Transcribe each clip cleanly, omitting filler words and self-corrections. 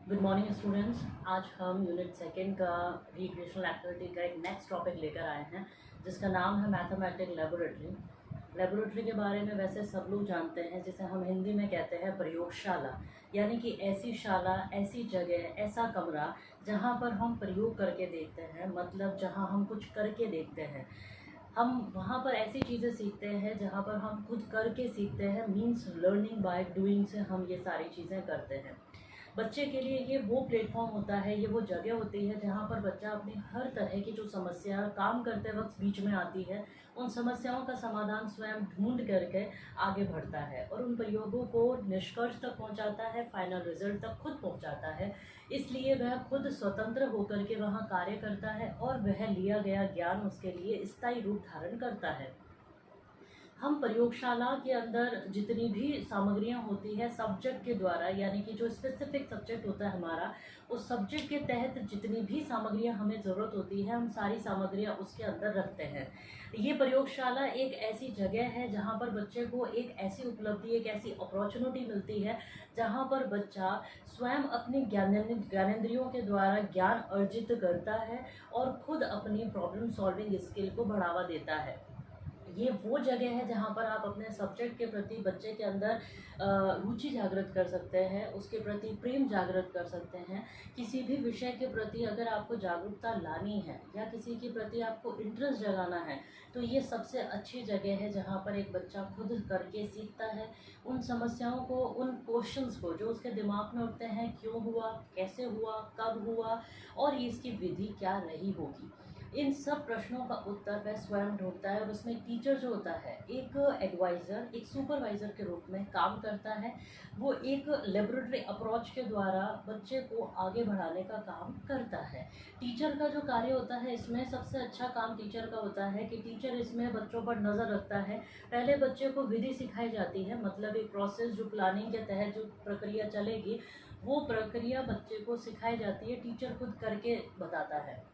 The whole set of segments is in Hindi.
Good morning students. आज हम यूनिट सेकेंड का रिक्रिएशनल एक्टिविटी का एक नेक्स्ट टॉपिक लेकर आए हैं जिसका नाम है मैथमेटिक लेबोरेटरी। लेबोरेटरी के बारे में वैसे सब लोग जानते हैं, जिसे हम हिंदी में कहते हैं प्रयोगशाला, यानी कि ऐसी शाला, ऐसी जगह, ऐसा कमरा जहाँ पर हम प्रयोग करके देखते हैं, मतलब जहाँ हम कुछ करके देखते हैं। हम वहाँ पर ऐसी चीज़ें सीखते हैं जहाँ पर हम खुद करके सीखते हैं, मीन्स लर्निंग बाय डूइंग से हम ये सारी चीज़ें करते हैं। बच्चे के लिए ये वो प्लेटफॉर्म होता है, ये वो जगह होती है जहाँ पर बच्चा अपनी हर तरह की जो समस्या काम करते वक्त बीच में आती है, उन समस्याओं का समाधान स्वयं ढूंढ करके आगे बढ़ता है और उन प्रयोगों को निष्कर्ष तक पहुँचाता है, फाइनल रिजल्ट तक खुद पहुँचाता है। इसलिए वह खुद स्वतंत्र होकर के वहाँ कार्य करता है और वह लिया गया ज्ञान उसके लिए स्थायी रूप धारण करता है। हम प्रयोगशाला के अंदर जितनी भी सामग्रियां होती है सब्जेक्ट के द्वारा, यानी कि जो स्पेसिफिक सब्जेक्ट होता है हमारा, उस सब्जेक्ट के तहत जितनी भी सामग्रियां हमें ज़रूरत होती है, हम सारी सामग्रियां उसके अंदर रखते हैं। ये प्रयोगशाला एक ऐसी जगह है जहाँ पर बच्चे को एक ऐसी उपलब्धि, एक ऐसी अपॉर्चुनिटी मिलती है जहाँ पर बच्चा स्वयं अपने ज्ञानेंद्रियों के द्वारा ज्ञान अर्जित करता है और खुद अपनी प्रॉब्लम सॉल्विंग स्किल को बढ़ावा देता है। ये वो जगह है जहाँ पर आप अपने सब्जेक्ट के प्रति बच्चे के अंदर रुचि जागृत कर सकते हैं, उसके प्रति प्रेम जागृत कर सकते हैं। किसी भी विषय के प्रति अगर आपको जागरूकता लानी है या किसी के प्रति आपको इंटरेस्ट जगाना है, तो ये सबसे अच्छी जगह है जहाँ पर एक बच्चा खुद करके सीखता है। उन समस्याओं को, उन क्वेश्चंस को जो उसके दिमाग में उठते हैं, क्यों हुआ, कैसे हुआ, कब हुआ और इसकी विधि क्या रही होगी, इन सब प्रश्नों का उत्तर वह स्वयं ढूंढता है। और उसमें टीचर जो होता है एक एडवाइज़र, एक सुपरवाइज़र के रूप में काम करता है। वो एक लेबोरेटरी अप्रोच के द्वारा बच्चे को आगे बढ़ाने का काम करता है। टीचर का जो कार्य होता है इसमें सबसे अच्छा काम टीचर का होता है कि टीचर इसमें बच्चों पर नज़र रखता है। पहले बच्चे को विधि सिखाई जाती है, मतलब एक प्रोसेस जो प्लानिंग के तहत जो प्रक्रिया चलेगी, वो प्रक्रिया बच्चे को सिखाई जाती है, टीचर खुद करके बताता है।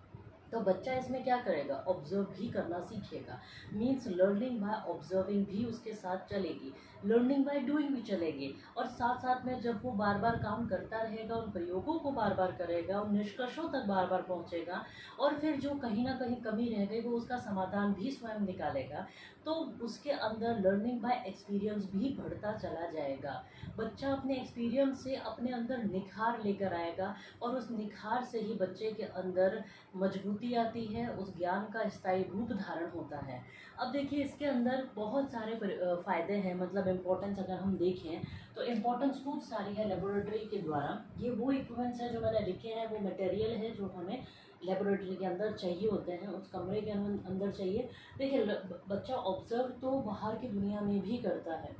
तो बच्चा इसमें क्या करेगा, ऑब्जर्व भी करना सीखेगा। मीन्स लर्निंग बाय ऑब्जर्विंग भी उसके साथ चलेगी, लर्निंग बाय डूइंग भी चलेगी। और साथ साथ में जब वो बार बार काम करता रहेगा, उन प्रयोगों को बार बार करेगा, उन निष्कर्षों तक बार बार पहुंचेगा और फिर जो कहीं ना कहीं कमी रह गई वो उसका समाधान भी स्वयं निकालेगा, तो उसके अंदर लर्निंग बाय एक्सपीरियंस भी बढ़ता चला जाएगा। बच्चा अपने एक्सपीरियंस से अपने अंदर निखार लेकर आएगा और उस निखार से ही बच्चे के अंदर मजबूती आती है, उस ज्ञान का स्थायी रूप धारण होता है। अब देखिए इसके अंदर बहुत सारे फ़ायदे हैं, मतलब इम्पोर्टेंस अगर हम देखें तो इम्पोर्टेंस खूब सारी है लेबोरेटरी के द्वारा। ये वो इक्विपमेंट्स हैं जो मैंने लिखे हैं, वो मटेरियल है जो हमें लेबोरेटरी के अंदर चाहिए होते हैं, उस कमरे के अंदर चाहिए। देखिए बच्चा ऑब्जर्व तो बाहर की दुनिया में भी करता है,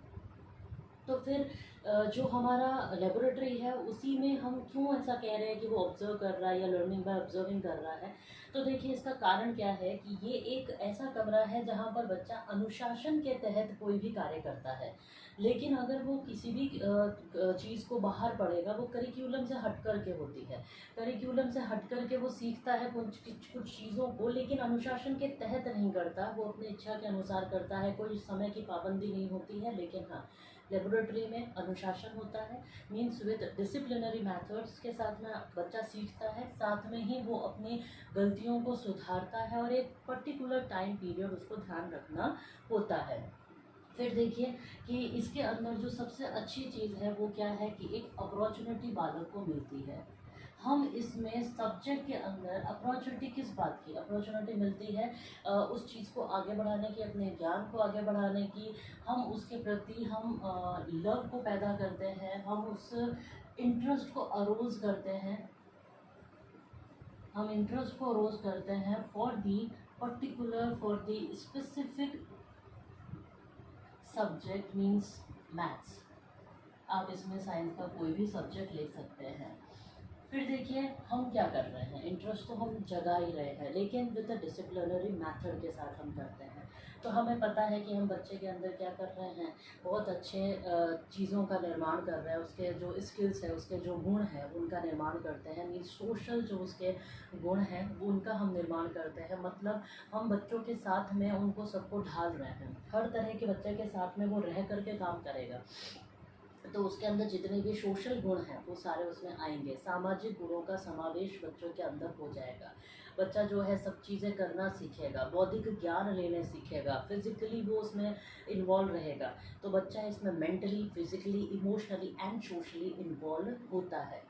तो फिर जो हमारा लेबोरेटरी है उसी में हम क्यों ऐसा कह रहे हैं कि वो ऑब्जर्व कर रहा है या लर्निंग बाय ऑब्जर्विंग कर रहा है। तो देखिए इसका कारण क्या है कि ये एक ऐसा कमरा है जहाँ पर बच्चा अनुशासन के तहत कोई भी कार्य करता है। लेकिन अगर वो किसी भी चीज़ को बाहर पढ़ेगा, वो करिकुलम से हट कर के होती है, करिकुलम से हट कर के वो सीखता है कुछ कुछ चीज़ों को, लेकिन अनुशासन के तहत नहीं करता, वो अपनी इच्छा के अनुसार करता है, कोई समय की पाबंदी नहीं होती है। लेकिन हाँ, लेबोरेटरी में अनुशासन होता है, मीन्स विद डिसिप्लिनरी मेथड्स के साथ में बच्चा सीखता है, साथ में ही वो अपनी गलतियों को सुधारता है और एक पर्टिकुलर टाइम पीरियड उसको ध्यान रखना होता है। फिर देखिए कि इसके अंदर जो सबसे अच्छी चीज़ है वो क्या है कि एक अपॉर्चुनिटी बालक को मिलती है। हम इसमें सब्जेक्ट के अंदर अपॉर्चुनिटी किस बात की अपॉर्चुनिटी मिलती है, उस चीज़ को आगे बढ़ाने की, अपने ज्ञान को आगे बढ़ाने की। हम उसके प्रति हम लव को पैदा करते हैं, हम उस इंटरेस्ट को अरोज करते हैं, हम इंटरेस्ट को अरोज करते हैं for the particular, for the specific subject, means maths. आप इसमें साइंस का कोई भी सब्जेक्ट ले सकते हैं। फिर देखिए हम क्या कर रहे हैं, इंटरेस्ट तो हम जगा ही रहे हैं, लेकिन विद द डिसिप्लिनरी मेथड के साथ हम करते हैं। तो हमें पता है कि हम बच्चे के अंदर क्या कर रहे हैं, बहुत अच्छे चीज़ों का निर्माण कर रहे हैं, उसके जो स्किल्स है, उसके जो गुण हैं उनका निर्माण करते हैं। मीन्स सोशल जो उसके गुण हैं वो उनका हम निर्माण करते हैं, मतलब हम बच्चों के साथ में उनको सबको ढाल रहे हैं, हर तरह के बच्चे के साथ में वो रह करके काम करेगा। तो उसके अंदर जितने भी सोशल गुण हैं वो सारे उसमें आएंगे। सामाजिक गुणों का समावेश बच्चों के अंदर हो जाएगा। बच्चा जो है सब चीज़ें करना सीखेगा, बौद्धिक ज्ञान लेने सीखेगा, फिजिकली वो उसमें इन्वॉल्व रहेगा। तो बच्चा इसमें mentally, physically, emotionally and socially involve होता है।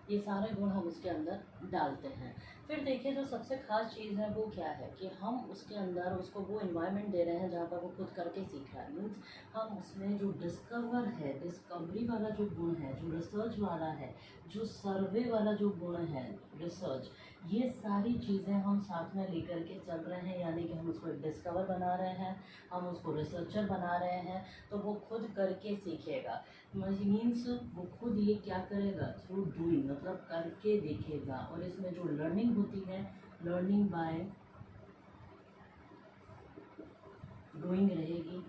ये सारे गुण हम उसके अंदर डालते हैं। फिर देखिए जो सबसे खास चीज़ है वो क्या है कि हम उसके अंदर उसको वो इन्वायरमेंट दे रहे हैं जहाँ पर वो खुद करके सीख रहा है। मीन्स हम उसमें जो डिस्कवरी वाला जो गुण है, जो रिसर्च वाला है, जो सर्वे वाला जो गुण है, रिसर्च, ये सारी चीज़ें हम साथ में लेकर के चल रहे हैं। यानी कि हम उसको एक डिस्कवर बना रहे हैं, हम उसको रिसर्चर बना रहे हैं, तो वो खुद करके सीखेगा। मीन्स वो खुद ये क्या करेगा, थ्रू डूइंग, मतलब करके देखेगा। और इसमें जो लर्निंग होती है, लर्निंग बाय डूइंग रहेगी,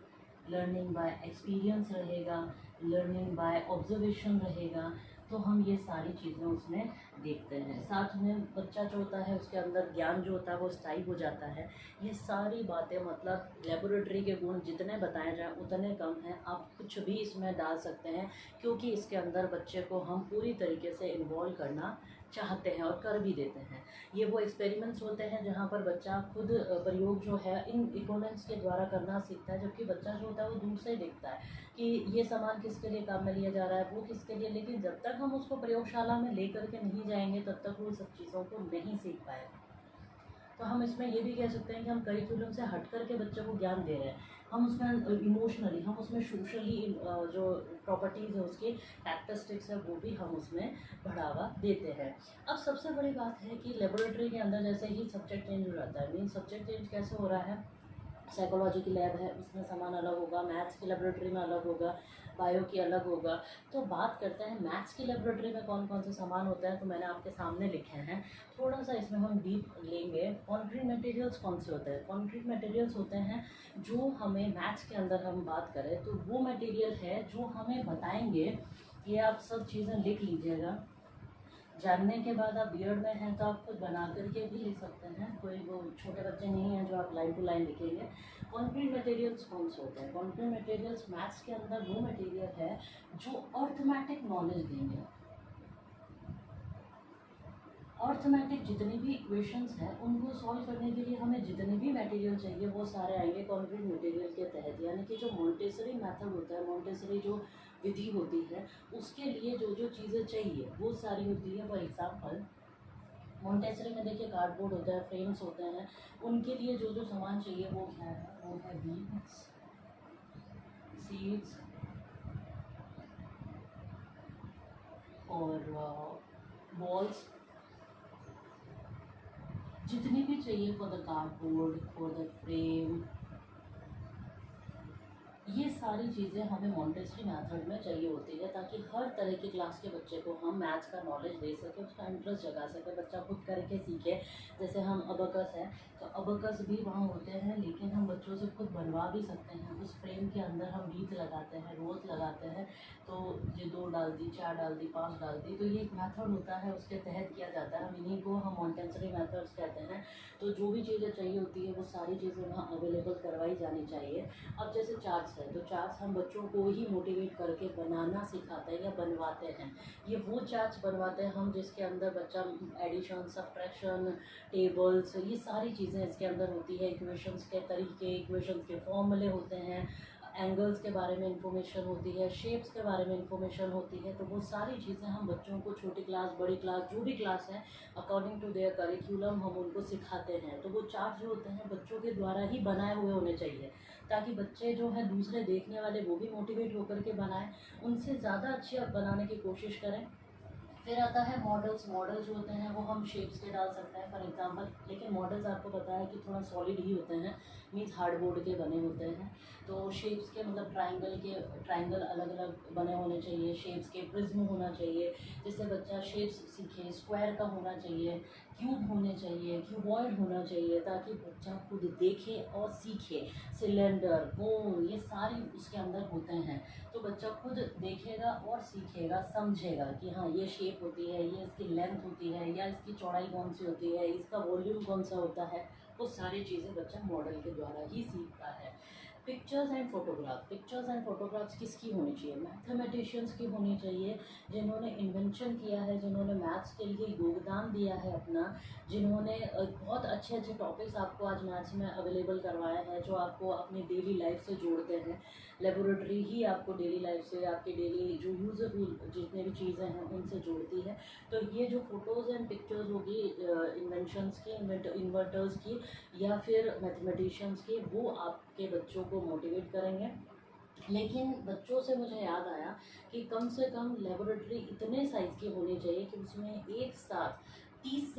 लर्निंग बाय एक्सपीरियंस रहेगा, लर्निंग बाय ऑब्जर्वेशन रहेगा। तो हम ये सारी चीज़ें उसमें देखते हैं। साथ में बच्चा जो होता है उसके अंदर ज्ञान जो होता है वो स्थायी हो जाता है। ये सारी बातें मतलब लेबोरेटरी के गुण जितने बताए जाएँ उतने कम हैं। आप कुछ भी इसमें डाल सकते हैं, क्योंकि इसके अंदर बच्चे को हम पूरी तरीके से इन्वॉल्व करना चाहते हैं और कर भी देते हैं। ये वो एक्सपेरिमेंट्स होते हैं जहाँ पर बच्चा खुद प्रयोग जो है इन इक्विपमेंट्स के द्वारा करना सीखता है। जबकि बच्चा जो होता है वो दूर से देखता है कि ये सामान किसके लिए काम में लिया जा रहा है, वो किसके लिए, लेकिन जब तक हम उसको प्रयोगशाला में लेकर के नहीं जाएंगे तब तक वो सब चीज़ों को नहीं सीख पाएगा। तो हम इसमें ये भी कह सकते हैं कि हम करिकुलम से हट कर के बच्चों को ज्ञान दे रहे हैं। हम उसमें इमोशनली, हम उसमें सोशली जो प्रॉपर्टीज़ है, उसकी कैरेक्टरिस्टिक्स है, वो भी हम उसमें बढ़ावा देते हैं। अब सबसे बड़ी बात है कि लेबोरेटरी के अंदर जैसे ही सब्जेक्ट चेंज हो जाता है। मीन सब्जेक्ट चेंज कैसे हो रहा है, साइकोलॉजी की लैब है उसमें सामान अलग होगा, मैथ्स की लेबोरेटरी में अलग होगा, बायो की अलग होगा। तो बात करते हैं मैथ्स की लेबोरेटरी में कौन कौन से सामान होता है, तो मैंने आपके सामने लिखे हैं। थोड़ा सा इसमें हम डीप लेंगे। कॉन्क्रीट मटेरियल्स कौन से होते हैं, कॉन्क्रीट मटेरियल्स होते हैं जो हमें मैथ्स के अंदर हम बात करें तो वो मटेरियल है जो हमें बताएंगे। ये आप सब चीज़ें लिख लीजिएगा। जानने के बाद आप बीएड में हैं तो आप खुद बना करके भी लिख सकते हैं, कोई वो छोटे बच्चे नहीं हैं जो आप लाइन टू लाइन लिखेंगे। कॉन्क्रीट मटेरियल्स कौन से होते हैं, कॉन्क्रीट मटेरियल्स मैथ्स के अंदर वो मटेरियल है जो अर्थमेटिक नॉलेज देंगे। अर्थमेटिक जितनी भी इक्वेशंस हैं उनको सॉल्व करने के लिए हमें जितने भी मटेरियल चाहिए वो सारे आएंगे कॉन्क्रीट मटेरियल के तहत। यानी कि जो मॉन्टेसरी मेथड होता है, मॉन्टेसरी जो विधि होती है, उसके लिए जो जो चीज़ें चाहिए वो सारी होती है। फॉर एग्जाम्पल मॉन्टेसरी में देखिए कार्डबोर्ड होता है, फ्रेम्स होते हैं, उनके लिए जो जो सामान चाहिए वो क्या है, वो है बीम्स, सीट्स और वॉल्स, जितनी भी चाहिए for the cardboard, for the frame, ये सारी चीज़ें हमें मॉन्टेसरी मेथड में चाहिए होती है ताकि हर तरह की क्लास के बच्चे को हम मैथ्स का नॉलेज दे सकें, उसका इंटरेस्ट जगा सकें, बच्चा खुद करके सीखे। जैसे हम अबकस है तो अबकस भी वहाँ होते हैं, लेकिन हम बच्चों से खुद बनवा भी सकते हैं। उस फ्रेम के अंदर हम रीत लगाते हैं, रोज़ लगाते हैं, तो ये 2 डाल दी, 4 डाल दी, 5 डाल दी, तो ये एक मेथड होता है, उसके तहत किया जाता है। हम इन्हीं को हम मॉन्टेसरी मेथड्स कहते हैं। तो जो भी चीज़ें चाहिए होती है वो सारी चीज़ें वहाँ अवेलेबल करवाई जानी चाहिए। अब जैसे चार्ट्स है तो चार्ट्स हम बच्चों को ही मोटिवेट करके बनाना सिखाते हैं या बनवाते हैं। ये वो चार्ट्स बनवाते हैं हम जिसके अंदर बच्चा एडिशन, सब्ट्रैक्शन, टेबल्स, ये सारी चीज़ें इसके अंदर होती है। इक्वेशंस के तरीके, इक्वेशंस के फॉर्मूले होते हैं, एंगल्स के बारे में इंफॉर्मेशन होती है, शेप्स के बारे में इंफॉर्मेशन होती है। तो वो सारी चीज़ें हम बच्चों को छोटी क्लास, बड़ी क्लास, जो भी क्लास है, अकॉर्डिंग टू देयर करिकुलम हम उनको सिखाते हैं। तो वो चार्ट जो होते हैं बच्चों के द्वारा ही बनाए हुए होने चाहिए ताकि बच्चे जो हैं दूसरे देखने वाले वो भी मोटिवेट होकर के बनाएं, उनसे ज़्यादा अच्छे बनाने की कोशिश करें। फिर आता है मॉडल्स। मॉडल जो होते हैं वो हम शेप्स के डाल सकते हैं फॉर एग्जांपल, लेकिन मॉडल्स आपको पता है कि थोड़ा सॉलिड ही होते हैं, मीन्स हार्डबोर्ड के बने होते हैं। तो शेप्स के मतलब ट्राइंगल अलग अलग बने होने चाहिए, शेप्स के प्रिज्म होना चाहिए जिससे बच्चा शेप्स सीखे, स्क्वायर का होना चाहिए, क्यूब होने चाहिए, क्यूबॉइड होना चाहिए, ताकि बच्चा खुद देखे और सीखे। सिलेंडर, कोन, ये सारे उसके अंदर होते हैं, तो बच्चा खुद देखेगा और सीखेगा, समझेगा कि हाँ ये शेप होती है, ये इसकी लेंथ होती है, या इसकी चौड़ाई कौन सी होती है, इसका वॉल्यूम कौन सा होता है। वो सारी चीज़ें बच्चा मॉडल के द्वारा ही सीखता है। पिक्चर्स एंड फोटोग्राफ्स किसकी होनी चाहिए? मैथमेटिशियंस की होनी चाहिए, जिन्होंने इन्वेंशन किया है, जिन्होंने मैथ्स के लिए योगदान दिया है अपना, जिन्होंने बहुत अच्छे अच्छे टॉपिक्स आपको आज मैथ्स में अवेलेबल करवाए हैं, जो आपको अपनी डेली लाइफ से जोड़ते हैं। लेबोरेटरी ही आपको डेली लाइफ से, आपके डेली जो यूजफुल जितने भी चीज़ें हैं उनसे जोड़ती है। तो ये जो फ़ोटोज़ एंड पिक्चर्स होगी इन्वेंशंस की, इन्वर्टर्स की या फिर मैथमेटिशियंस की, वो आपके बच्चों को मोटिवेट करेंगे। लेकिन बच्चों से मुझे याद आया कि कम से कम लेबोरेटरी इतने साइज़ की होनी चाहिए कि उसमें एक साथ 30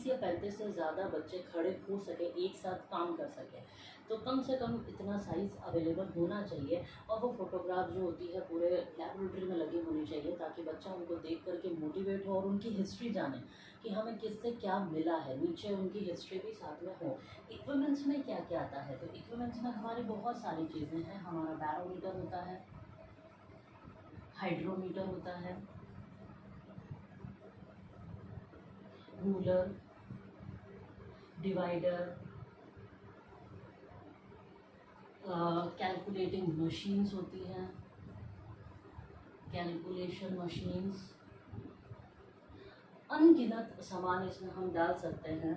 या 35 से ज़्यादा बच्चे खड़े हो सके, एक साथ काम कर सके। तो कम से कम इतना साइज़ अवेलेबल होना चाहिए, और वो फ़ोटोग्राफ जो होती है पूरे लेबोरेटरी में लगी होनी चाहिए, ताकि बच्चा उनको देख करके मोटिवेट हो और उनकी हिस्ट्री जाने कि हमें किससे क्या मिला है, नीचे उनकी हिस्ट्री भी साथ में हो। इक्विपमेंट्स में क्या क्या आता है? तो इक्विपमेंट्स में हमारी बहुत सारी चीज़ें हैं। हमारा बैरोमीटर होता है, हाइड्रोमीटर होता है, रूलर, डिवाइडर, कैलकुलेटिंग मशीन्स होती हैं, कैलकुलेशन मशीन्स, अनगिनत सामान इसमें हम डाल सकते हैं।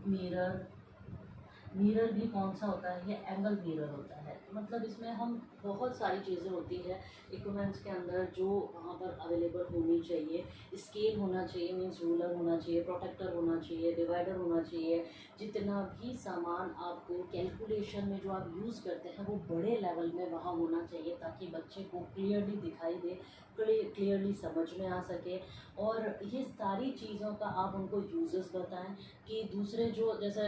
मिरर, मिरर भी कौन सा होता है? ये एंगल मिरर होता है। मतलब इसमें हम बहुत सारी चीज़ें होती है इक्विपमेंट्स के अंदर जो वहाँ पर अवेलेबल होनी चाहिए। स्केल होना चाहिए, मीन्स रूलर होना चाहिए, प्रोटेक्टर होना चाहिए, डिवाइडर होना चाहिए। जितना भी सामान आपको कैलकुलेशन में जो आप यूज़ करते हैं वो बड़े लेवल में वहाँ होना चाहिए, ताकि बच्चे को क्लियरली दिखाई दे, क्लियरली समझ में आ सके। और ये सारी चीज़ों का आप उनको यूजेस बताएं कि दूसरे जो जैसे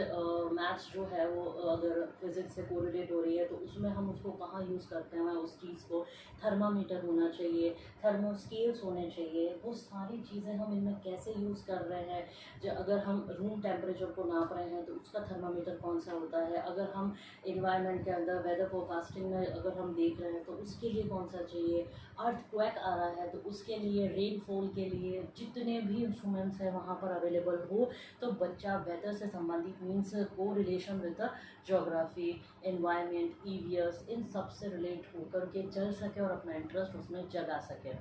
मैथ्स जो है वो अगर फिज़िक्स से कोरिलेट हो रही है तो उसमें हम उसको कहाँ यूज़ करते हैं उस चीज़ को। थर्मामीटर होना चाहिए, थर्मोस्केल्स होने चाहिए, वो सारी चीज़ें हम इनमें कैसे यूज़ कर रहे हैं। जो अगर हम रूम टेम्परेचर को नाप रहे हैं तो उसका थर्मामीटर कौन सा होता है। अगर हम इन्वायरमेंट के अंदर वेदर फोरकास्टिंग में अगर हम देख रहे हैं तो उसके लिए कौन सा चाहिए। अर्थक्वेक आ रहा है तो उसके लिए, रेनफॉल के लिए, जितने भी इंस्ट्रूमेंट्स हैं वहाँ पर अवेलेबल हो, तो बच्चा वेदर से संबंधित मीन्स को relation with the geography, environment, EVS, इन सब से रिलेट होकर के चल सके और अपना इंटरेस्ट उसमें जगा सके।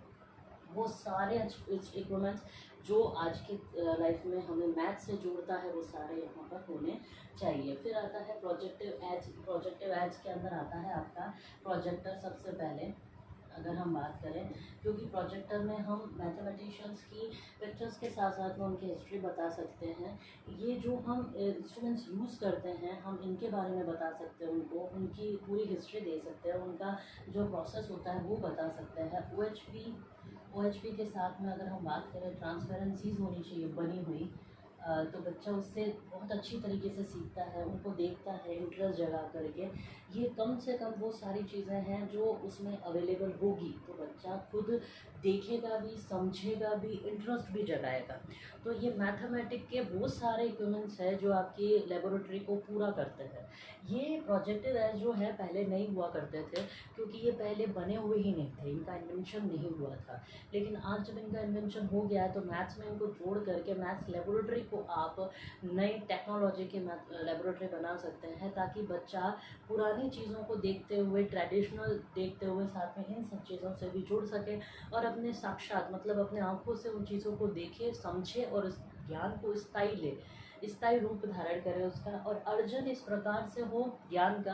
वो सारे इक्विपमेंट्स जो आज की लाइफ में हमें मैथ से जोड़ता है वो सारे यहाँ पर होने चाहिए। फिर आता है प्रोजेक्टिव एज। प्रोजेक्टिव एज के अंदर आता है आपका प्रोजेक्टर। सबसे पहले अगर हम बात करें, क्योंकि प्रोजेक्टर में हम मैथमेटिशियंस की पिक्चर्स के साथ साथ में उनकी हिस्ट्री बता सकते हैं। ये जो हम इंस्ट्रूमेंट्स यूज़ करते हैं हम इनके बारे में बता सकते हैं, उनको उनकी पूरी हिस्ट्री दे सकते हैं, उनका जो प्रोसेस होता है वो बता सकते हैं। OHP के साथ में अगर हम बात करें, ट्रांसपेरेंसीज होनी चाहिए बनी हुई, तो बच्चा उससे बहुत अच्छी तरीके से सीखता है, उनको देखता है इंटरेस्ट जगा करके। ये कम से कम वो सारी चीज़ें हैं जो उसमें अवेलेबल होगी तो बच्चा खुद देखेगा भी, समझेगा भी, इंटरेस्ट भी जगाएगा। तो ये मैथमेटिक के वो सारे इक्विपमेंट्स हैं जो आपकी लेबोरेटरी को पूरा करते हैं। ये प्रोजेक्टिव एज जो है पहले नहीं हुआ करते थे, क्योंकि ये पहले बने हुए ही नहीं थे, इनका इन्वेंशन नहीं हुआ था। लेकिन आज जब इनका इन्वेंशन हो गया है तो मैथ्स में इनको जोड़ करके मैथ्स लेबोरेटरी को आप नई टेक्नोलॉजी की लेबोरेटरी बना सकते हैं, ताकि बच्चा पुरानी चीज़ों को देखते हुए, ट्रेडिशनल देखते हुए साथ में इन सब चीज़ों से भी जुड़ सके और अपने साक्षात मतलब अपने आँखों से उन चीज़ों को देखे, समझे और इस ज्ञान को स्थायी रूप धारण करे उसका, और अर्जन इस प्रकार से हो ज्ञान का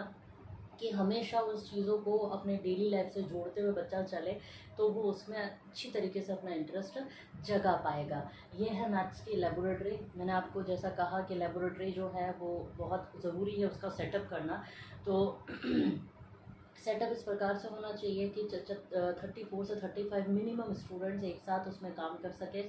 कि हमेशा उस चीज़ों को अपने डेली लाइफ से जोड़ते हुए बच्चा चले, तो वो उसमें अच्छी तरीके से अपना इंटरेस्ट जगा पाएगा। ये है मैथ्स की लेबोरेटरी। मैंने आपको जैसा कहा कि लेबोरेटरी जो है वो बहुत ज़रूरी है उसका सेटअप करना। तो सेटअप इस प्रकार से होना चाहिए कि 34 से 35 मिनिमम स्टूडेंट्स एक साथ उसमें काम कर सके,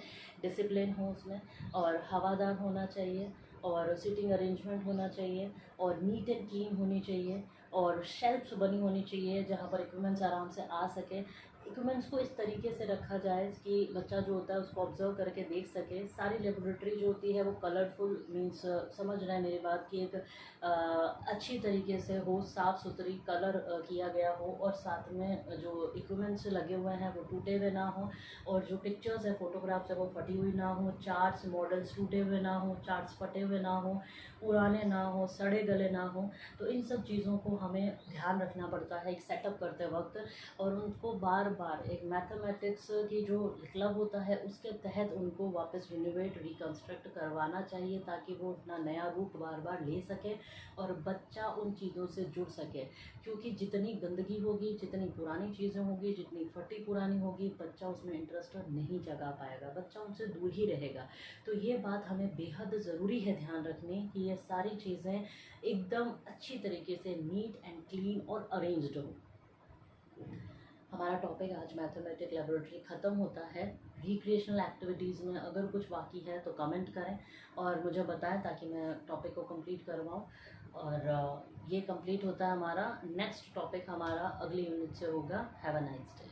डिसिप्लिन हो उसमें, और हवादार होना चाहिए, और सीटिंग अरेंजमेंट होना चाहिए, और नीट एंड क्लीन होनी चाहिए, और शेल्फ्स बनी होनी चाहिए जहाँ पर इक्विपमेंट्स आराम से आ सके। इक्विपमेंट्स को इस तरीके से रखा जाए कि बच्चा जो होता है उसको ऑब्जर्व करके देख सके। सारी लेबोरेटरी जो होती है वो कलरफुल, मीन्स समझ रहे हैं मेरी बात, की एक अच्छी तरीके से हो, साफ़ सुथरी, कलर किया गया हो, और साथ में जो इक्विपमेंट्स लगे हुए हैं वो टूटे हुए ना हो, और जो पिक्चर्स है, फोटोग्राफ्स है, वो फटी हुई ना हो, चार्ट्स मॉडल्स टूटे हुए ना हो, चार्ट्स फटे हुए ना हो, पुराने ना हो, सड़े गले ना हो। तो इन सब चीज़ों को हमें ध्यान रखना पड़ता है एक सेटअप करते वक्त, और उनको बार बार एक मैथमेटिक्स की जो क्लब होता है उसके तहत उनको वापस रिनोवेट, रिकंस्ट्रक्ट करवाना चाहिए, ताकि वो अपना नया रूप बार बार ले सके और बच्चा उन चीज़ों से जुड़ सके। क्योंकि जितनी गंदगी होगी, जितनी पुरानी चीज़ें होगी, जितनी फटी पुरानी होगी, बच्चा उसमें इंटरेस्ट नहीं जगा पाएगा, बच्चा उनसे दूर ही रहेगा। तो ये बात हमें बेहद ज़रूरी है ध्यान रखने कि ये सारी चीज़ें एकदम अच्छी तरीके से नीट एंड क्लीन और अरेंज्ड हो। हमारा टॉपिक आज मैथमेटिक लेबोरेटरी ख़त्म होता है। रिक्रिएशनल एक्टिविटीज़ में अगर कुछ बाकी है तो कमेंट करें और मुझे बताएं, ताकि मैं टॉपिक को कंप्लीट करवाऊँ। और ये कंप्लीट होता है हमारा। नेक्स्ट टॉपिक हमारा अगली यूनिट से होगा। Have a nice day.